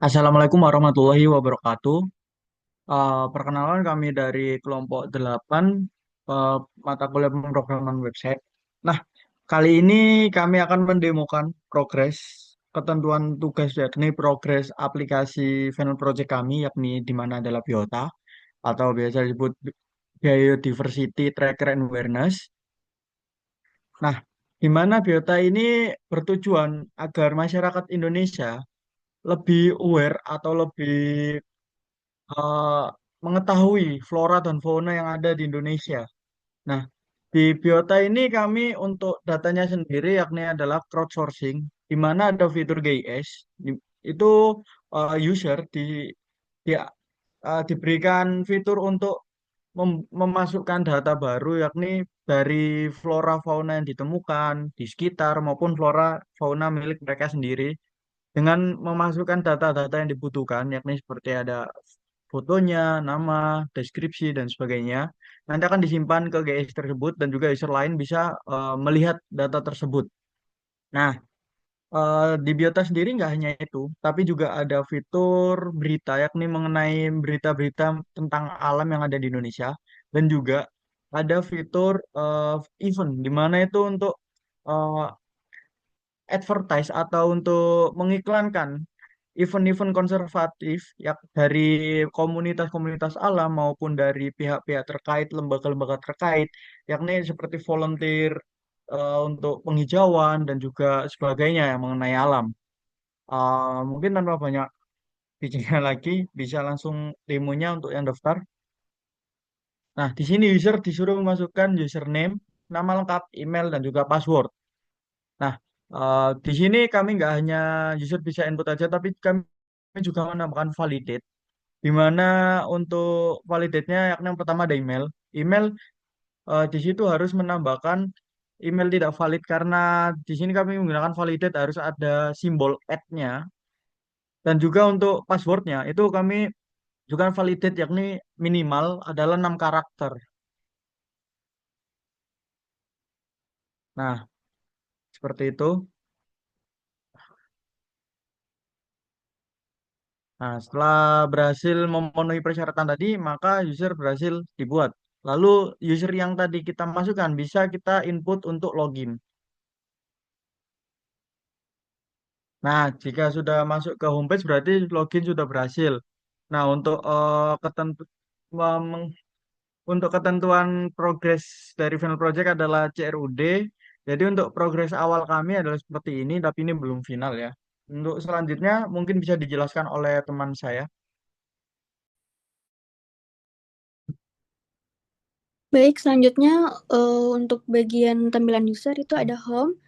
Assalamualaikum warahmatullahi wabarakatuh. Perkenalkan kami dari kelompok 8 eh, mata kuliah pemrograman website. Nah, kali ini kami akan mendemokan progres ketentuan tugas yakni progres aplikasi final project kami yakni di mana adalah biota atau biasa disebut Biodiversity Tracker and Awareness. Nah, di mana biota ini bertujuan agar masyarakat Indonesia lebih aware atau lebih eh, mengetahui flora dan fauna yang ada di Indonesia. Nah, di Biota ini kami untuk datanya sendiri yakni adalah crowdsourcing, di mana ada fitur GIS, itu user diberikan fitur untuk memasukkan data baru yakni dari flora fauna yang ditemukan di sekitar maupun flora fauna milik mereka sendiri dengan memasukkan data-data yang dibutuhkan, yakni seperti ada fotonya, nama, deskripsi, dan sebagainya. Nanti akan disimpan ke GIS tersebut dan juga user lain bisa melihat data tersebut. Nah, di Biota sendiri nggak hanya itu, tapi juga ada fitur berita, yakni mengenai berita-berita tentang alam yang ada di Indonesia, dan juga ada fitur event, di mana itu untuk eh, advertise atau untuk mengiklankan event-event konservatif ya dari komunitas-komunitas alam maupun dari pihak-pihak terkait, lembaga-lembaga terkait, yakni seperti volunteer untuk penghijauan dan juga sebagainya yang mengenai alam. Mungkin tanpa banyak bicara lagi, bisa langsung demonya untuk yang daftar. Nah, di sini user disuruh memasukkan username, nama lengkap, email, dan juga password. Nah, di sini kami nggak hanya user bisa input aja, tapi kami juga menambahkan validate. Di mana untuk validate-nya yakni yang pertama ada email. Email di situ harus menambahkan email tidak valid karena di sini kami menggunakan validate harus ada simbol @-nya dan juga untuk passwordnya itu kami juga validate yakni minimal adalah 6 karakter. Nah, seperti itu. Nah, setelah berhasil memenuhi persyaratan tadi, maka user berhasil dibuat. Lalu user yang tadi kita masukkan bisa kita input untuk login. Nah, jika sudah masuk ke homepage berarti login sudah berhasil. Nah, untuk untuk ketentuan progres dari final project adalah CRUD. Jadi untuk progres awal kami adalah seperti ini, tapi ini belum final ya. Untuk selanjutnya mungkin bisa dijelaskan oleh teman saya. Baik, selanjutnya untuk bagian tampilan user itu ada home,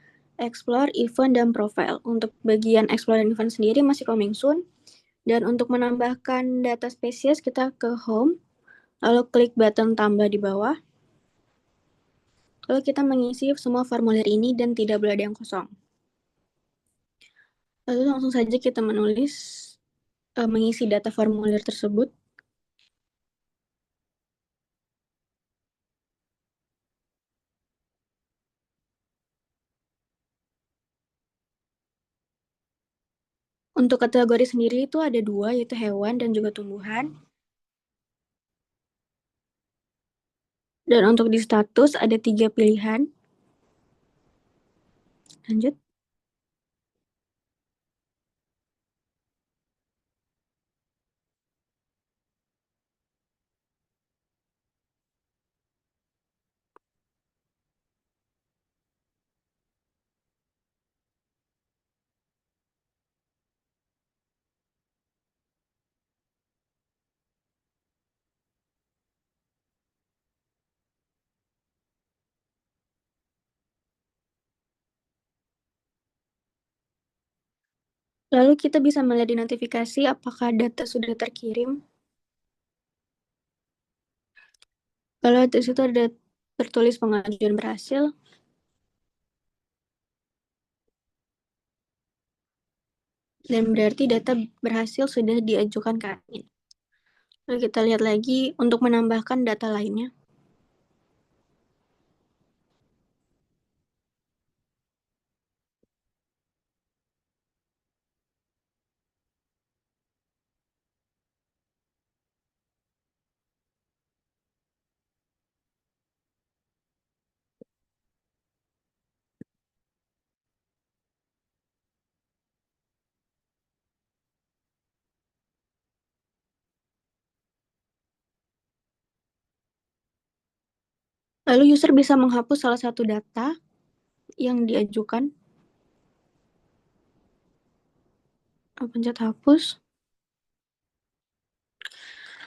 explore, event, dan profile. Untuk bagian explore dan event sendiri masih coming soon. Dan untuk menambahkan data spesies kita ke home, lalu klik button tambah di bawah. Lalu kita mengisi semua formulir ini dan tidak boleh ada yang kosong. Lalu langsung saja kita mengisi data formulir tersebut. Untuk kategori sendiri itu ada dua, yaitu hewan dan juga tumbuhan. Dan untuk di status ada 3 pilihan. Lanjut. Lalu kita bisa melihat di notifikasi apakah data sudah terkirim. Kalau di situ ada tertulis pengajuan berhasil, dan berarti data berhasil sudah diajukan ke admin. Lalu kita lihat lagi untuk menambahkan data lainnya. Lalu user bisa menghapus salah satu data yang diajukan. Pencet hapus.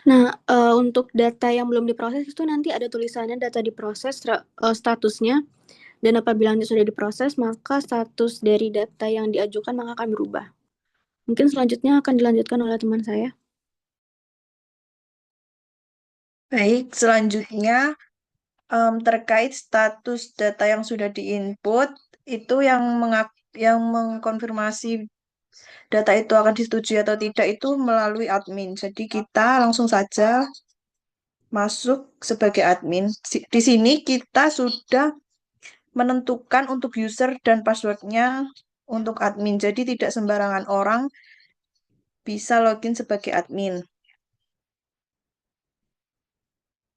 Nah, untuk data yang belum diproses itu nanti ada tulisannya data diproses, statusnya, dan apabila nanti sudah diproses, maka status dari data yang diajukan maka akan berubah. Mungkin selanjutnya akan dilanjutkan oleh teman saya. Baik, selanjutnya terkait status data yang sudah diinput, itu yang mengkonfirmasi data itu akan disetujui atau tidak itu melalui admin. Jadi kita langsung saja masuk sebagai admin. Di sini kita sudah menentukan untuk user dan passwordnya untuk admin. Jadi tidak sembarangan orang bisa login sebagai admin.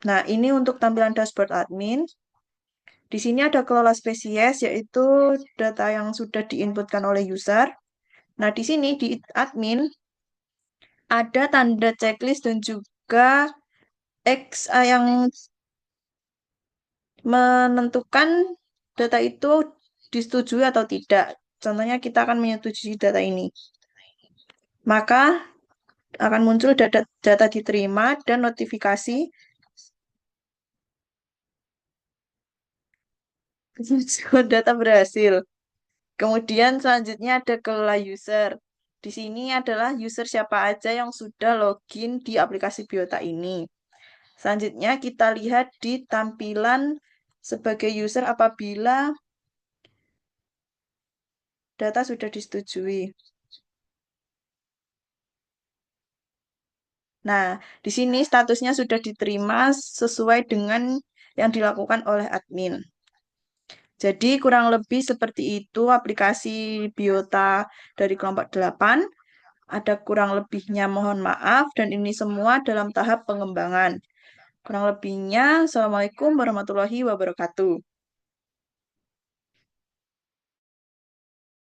Nah, ini untuk tampilan dashboard admin. Di sini ada kelola spesies, yaitu data yang sudah diinputkan oleh user. Nah, di sini di admin ada tanda checklist dan juga X yang menentukan data itu disetujui atau tidak. Contohnya kita akan menyetujui data ini. Maka akan muncul data diterima dan notifikasi data berhasil. Kemudian selanjutnya ada kelola user. Di sini adalah user siapa aja yang sudah login di aplikasi Biota ini. Selanjutnya kita lihat di tampilan sebagai user apabila data sudah disetujui. Nah, di sini statusnya sudah diterima sesuai dengan yang dilakukan oleh admin. Jadi kurang lebih seperti itu aplikasi Biota dari kelompok 8. Ada kurang lebihnya mohon maaf dan ini semua dalam tahap pengembangan. Kurang lebihnya, Assalamualaikum warahmatullahi wabarakatuh.